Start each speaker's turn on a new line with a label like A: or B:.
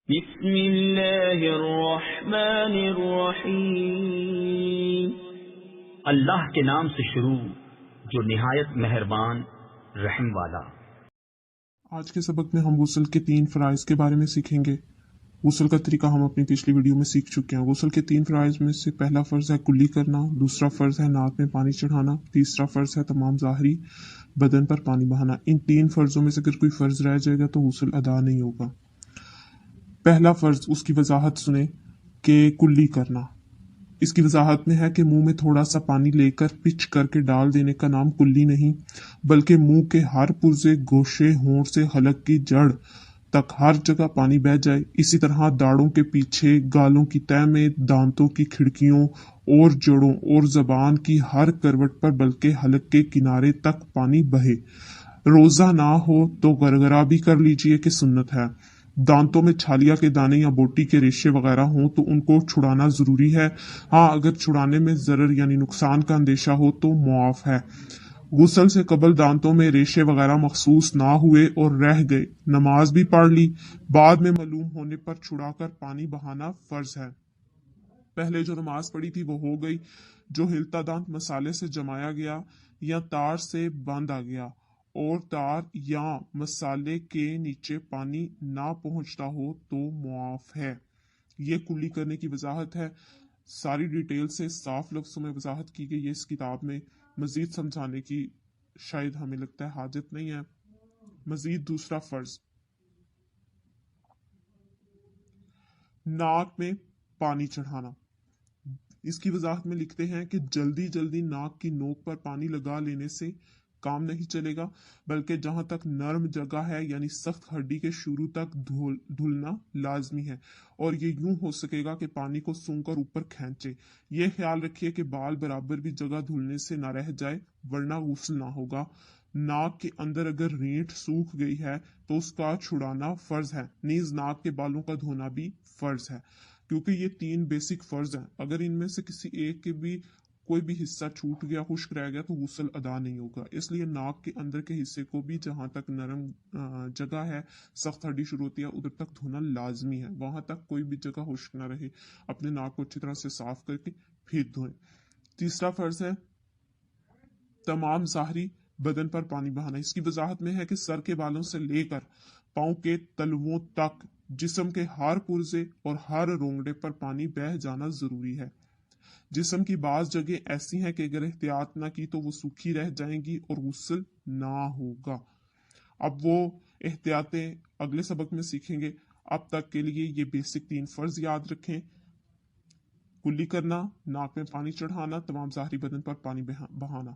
A: بسم اللہ الرحمن الرحیم۔
B: اللہ کے نام سے شروع جو نہایت مہربان رحم والا۔
C: آج کے سبق میں ہم غسل کے 3 فرائض کے بارے میں سیکھیں گے۔ غسل کا طریقہ ہم اپنی پچھلی ویڈیو میں سیکھ چکے ہیں۔ غسل کے 3 فرائض میں سے پہلا فرض ہے کلی کرنا، دوسرا فرض ہے ناک میں پانی چڑھانا، تیسرا فرض ہے تمام ظاہری بدن پر پانی بہانا۔ ان 3 فرضوں میں سے اگر کوئی فرض رہ جائے گا تو غسل ادا نہیں ہوگا۔ پہلا فرض، اس کی وضاحت سنیں کہ کلی کرنا۔ اس کی وضاحت میں ہے کہ منہ میں تھوڑا سا پانی لے کر پچ کر کے ڈال دینے کا نام کلی نہیں، بلکہ منہ کے ہر پرزے، گوشے، ہونٹ سے حلق کی جڑ تک ہر جگہ پانی بہہ جائے۔ اسی طرح داڑھوں کے پیچھے، گالوں کی تہ میں، دانتوں کی کھڑکیوں اور جڑوں اور زبان کی ہر کروٹ پر بلکہ حلق کے کنارے تک پانی بہے۔ روزہ نہ ہو تو گرگرا بھی کر لیجئے کہ سنت ہے۔ دانتوں میں چھالیا کے دانے یا بوٹی کے ریشے وغیرہ ہوں تو ان کو چھڑانا ضروری ہے۔ ہاں، اگر چھڑانے میں ضرر یعنی نقصان کا اندیشہ ہو تو معاف ہے۔ غسل سے قبل دانتوں میں ریشے وغیرہ محسوس نہ ہوئے اور رہ گئے، نماز بھی پڑھ لی، بعد میں معلوم ہونے پر چھڑا کر پانی بہانا فرض ہے۔ پہلے جو نماز پڑھی تھی وہ ہو گئی۔ جو ہلتا دانت مسالے سے جمایا گیا یا تار سے باندھا گیا اور تار یا مسالے کے نیچے پانی نہ پہنچتا ہو تو معاف ہے۔ یہ کلی کرنے کی وضاحت ہے۔ ساری ڈیٹیل سے صاف لفظوں میں وضاحت کی گئی ہے اس کتاب میں۔ مزید سمجھانے کی شاید ہمیں لگتا ہے حاجت نہیں ہے۔ مزید دوسرا فرض، ناک میں پانی چڑھانا۔ اس کی وضاحت میں لکھتے ہیں کہ جلدی جلدی ناک کی نوک پر پانی لگا لینے سے کام نہیں چلے گا، بلکہ جہاں تک نرم جگہ ہے یعنی سخت ہڈی کے شروع تک دھلنا لازمی ہے، اور یہ یوں ہو سکے گا کہ پانی کو سونگ کر اوپر کھینچے۔ یہ خیال رکھیے کہ بال برابر بھی جگہ دھلنے سے نہ رہ جائے ورنہ غسل نہ ہوگا۔ ناک کے اندر اگر رینٹ سوکھ گئی ہے تو اس کا چھڑانا فرض ہے، نیز ناک کے بالوں کا دھونا بھی فرض ہے۔ کیونکہ یہ 3 بیسک فرض ہیں، اگر ان میں سے کسی ایک کے بھی کوئی بھی حصہ چھوٹ گیا، خشک رہ گیا تو غسل ادا نہیں ہوگا۔ اس لیے ناک کے اندر کے حصے کو بھی جہاں تک نرم جگہ ہے، سخت ہڈی شروع ہوتی ہے، ادھر تک دھونا لازمی ہے، وہاں تک کوئی بھی جگہ خشک نہ رہے۔ اپنے ناک کو اچھی طرح سے صاف کر کے پھر دھوئیں۔ تیسرا فرض ہے تمام ظاہری بدن پر پانی بہانا۔ اس کی وضاحت میں ہے کہ سر کے بالوں سے لے کر پاؤں کے تلوؤں تک جسم کے ہر پرزے اور ہر رونگڑے پر پانی بہہ جانا ضروری ہے۔ جسم کی بعض جگہ ایسی ہیں کہ اگر احتیاط نہ کی تو وہ سوکھی رہ جائیں گی اور غسل نہ ہوگا۔ اب وہ احتیاطیں اگلے سبق میں سیکھیں گے۔ اب تک کے لیے یہ بیسک 3 فرض یاد رکھیں: کلی کرنا، ناک میں پانی چڑھانا، تمام ظاہری بدن پر پانی بہانا۔